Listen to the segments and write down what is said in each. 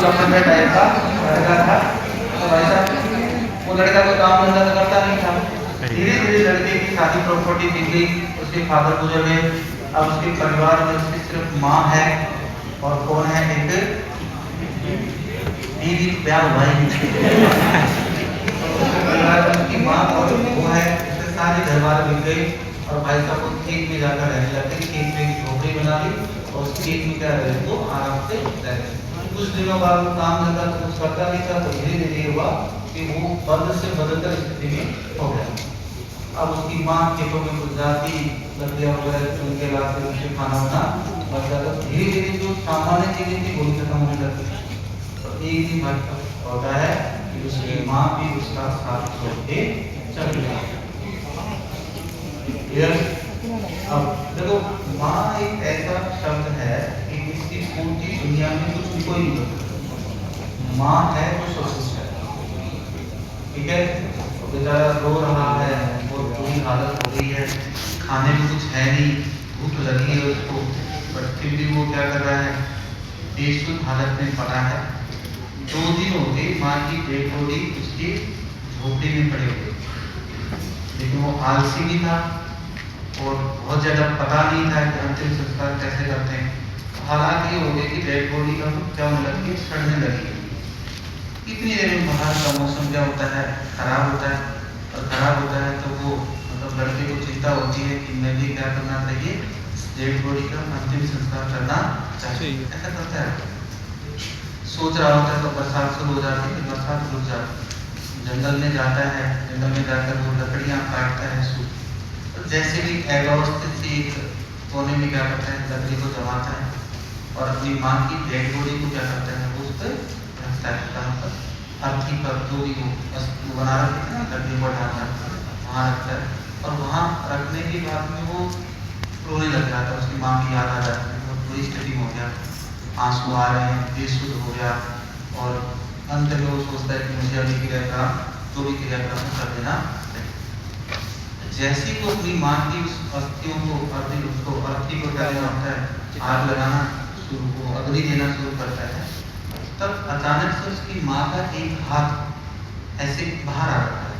लफंगा type का लड़का था। तो भाई साहब वो लड़का कोई काम धंधा तो करता नहीं था। धीरे धीरे लड़के की सारी प्रॉपर्टी बिक गई, उसके फादर गुजर गए। अब उसके परिवार में उसकी सिर्फ माँ है और कौन है, एक दीदी ब्याह हुआ ही नहीं। उसकी माँ और वो है, उसके सारे घर बार बिक गए और भाई साहब को खेत में जाकर रहने लगे। खेत में एक झोपड़ी बना ली और उस खेत में क्या रहे तो आराम से रहे। कुछ दिनों बाद वो काम धंधा तो कुछ करता नहीं था, तो धीरे धीरे हुआ कि वो बंद से बदतर स्थिति में हो गया। अब उसकी माँ खेतों में कुछ जाती लकड़ियाँ वगैरह चुन के लाते, उससे खाना बना बन जाता। धीरे धीरे जो सामान्य चीजें थी वो खत्म होने लगती। तो एक दिन भाई होता है कि उसकी माँ भी उसका साथ छोड़ के चल गई। अब देखो, माँ एक ऐसा शब्द है कि इसकी पूरी दुनिया में कुछ भी कोई नहीं होता। माँ है तो सब कुछ है, ठीक है। तो बेचारा रो रहा है, बहुत बुरी हालत हो गई है, खाने में कुछ है नहीं, भूख लगी है उसको, पर फिर भी वो क्या कर रहा है, बेसुध हालत में पड़ा है। 2 दिन हो गए माँ की डेड बॉडी उसकी झोपड़ी में पड़ी हुई, लेकिन वो आलसी भी था और बहुत ज़्यादा पता नहीं था कि अंतिम संस्कार कैसे करते हैं। हालांकि ये हो गया कि डेड बॉडी का क्या होने लगी, सड़ने लगी। इतनी देर में बाहर का मौसम क्या होता है, खराब होता है, और खराब होता है तो वो मतलब लड़के को चिंता होती है कि मैं भी क्या करना चाहिए, डेड बॉडी का अंतिम संस्कार करना चाहिए। ऐसा करता है, सोच रहा होता है। तो बरसात शुरू हो जाती है, बरसात रुक जाती, जंगल में जाता है, जंगल में जाकर वो लकड़ियाँ काटता है, सूख। तो जैसे भी अव्यवस्थित से एक कोने में क्या करता है, लकड़ी को जमाता है और अपनी माँ की डेड बॉडी को क्या करता है, वो उस पर रखता है। कहाँ पर, अर्थी पर, जो भी वो बना रखते हैं ना लकड़ी को ढांचा, वहाँ रखता है। और वहाँ रखने के बाद में वो रोने लग जाता है, उसकी माँ की याद आ जाती है, बहुत बुरी स्थिति में हो गया, आंसू आ रहे हैं, बेसुध हो गया। और अंत में वो सोचता है कि मुझे अभी क्रियाक्रम, जो भी क्रियाक्रम कर देना चाहिए। जैसे ही वो अपनी माँ की उस अस्थियों को, अर्थी को क्या होता है, आग लगाना शुरू, को अग्नि देना शुरू करता है, तब अचानक से उसकी माँ का एक हाथ ऐसे बाहर आ जाता है।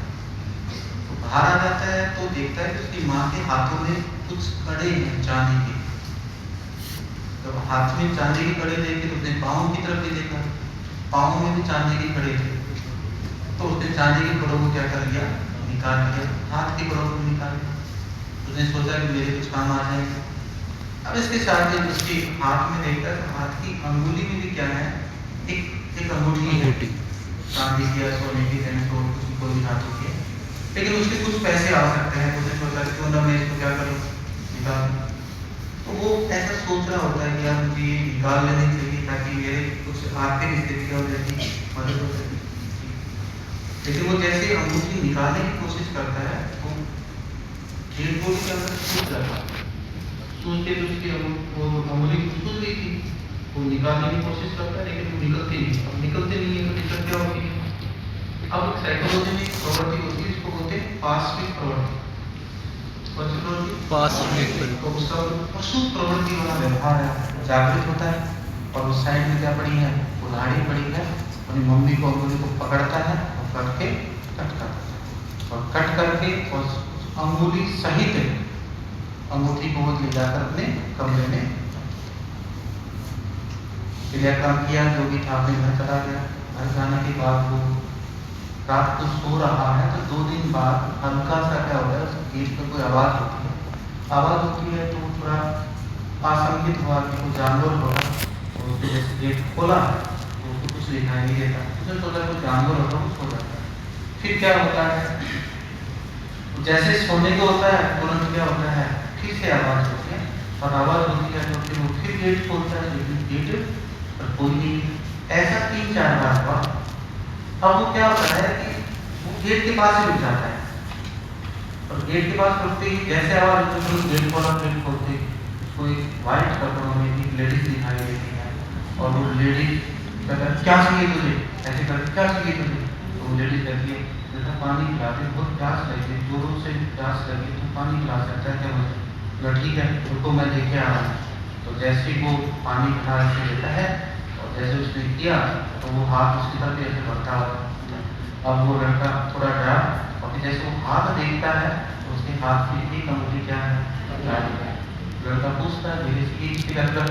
तो बाहर आ जाता है तो देखता है कि उसकी माँ के हाथों में कुछ कड़े हैं चांदी के। तो हाथ में चांदी की कड़े देखे तो उसने पाँव की तरफ भी देखा, पाँव में भी चांदी की कड़े थे। तो उसने चांदी की कड़ों को क्या कर लिया, निकाल लिया, हाथ की कड़ों को निकाल लिया। उसने सोचा कि मेरे कुछ काम आ जाएंगे। अब इसके साथ ही उसके हाथ में देखता है, हाथ की अंगुली में भी क्या है, एक अंगूठी है, चांदी की या सोने की, तो कोई भी धातु की है, लेकिन उसके कुछ पैसे आ सकते हैं। उसने सोचा क्यों ना मैं इसको क्या करूँ, निकाल। तो वो ऐसा सोच रहा होता है कि यार मुझे ये निकाल लेनी चाहिए ताकि मेरे कुछ आर्थिक स्थिति और जैसी मदद हो सके। लेकिन वो जैसे अंगूठी निकालने की कोशिश करता है तो डेड बॉडी के अंदर सूझ जाता है। सूझते तो उसकी वो अंगुली सूझ गई थी, वो निकालने की कोशिश करता है लेकिन वो निकलती नहीं। अब निकलते नहीं है तो दिक्कत क्या होती है। अब साइकोलॉजी में एक प्रवृत्ति होती है, इसको बोलते हैं पास्विक प्रवृत्ति। तो उसका पशु प्रवृत्ति वाला व्यवहार है, जागृत होता है। और उस साइड में क्या पड़ी है, उधारी पड़ी है, अपनी मम्मी को अंगुली को पकड़ता है और कट के कट करता है, और कट करके और अंगुली सहित अंगूठी को ले जाकर अपने कमरे में क्रियाक्रम किया, जो भी था अपने घर चला गया। घर जाने के बाद वो रात को सो रहा है तो 2 दिन बाद हल्का सा क्या होता है, गेट पर कोई आवाज़ होती है। आवाज़ होती है तो थोड़ा आशंकित हुआ कि कोई जानवर होगा, और उसके जैसे गेट खोला तो उसको कुछ दिखाई नहीं देता। उसने सोचा कोई जानवर होगा, वो सो जाता है। फिर क्या होता है, जैसे सोने को होता है तुरंत क्या होता है, फिर से आवाज़ होती है, और आवाज़ होती है तो फिर वो फिर गेट खोलता है, लेकिन गेट पर कोई नहीं। ऐसा 3-4 बार हुआ। अब वो क्या होता है कि वो गेट के पास ही रुक जाता है, और गेट के पास रुकते ही जैसे आवाज होती है गेट खोला, गेट खोलते कोई व्हाइट कपड़ों में एक लेडीज दिखाई देती है। और वो लेडीज कहता है क्या चाहिए तुझे, ऐसे करके क्या चाहिए तुझे। तो वो लेडीज कहती है बेटा पानी पिलाते, बहुत प्यास लगी है, जोरों से प्यास लगी, तो पानी पिला सकता है क्या मुझे। ठीक है रुको मैं लेके आ रहा हूँ। तो जैसे ही वो पानी पिला के देता है और जैसे उसने किया तो वो हाथ उसकी तरफ ऐसे बढ़ता है। अब वो लड़का थोड़ा डरा और फिर जैसे वो हाथ देखता है तो उसके हाथ की एक अंगुली क्या है, लड़का पूछता है धीरे से, इसके अंदर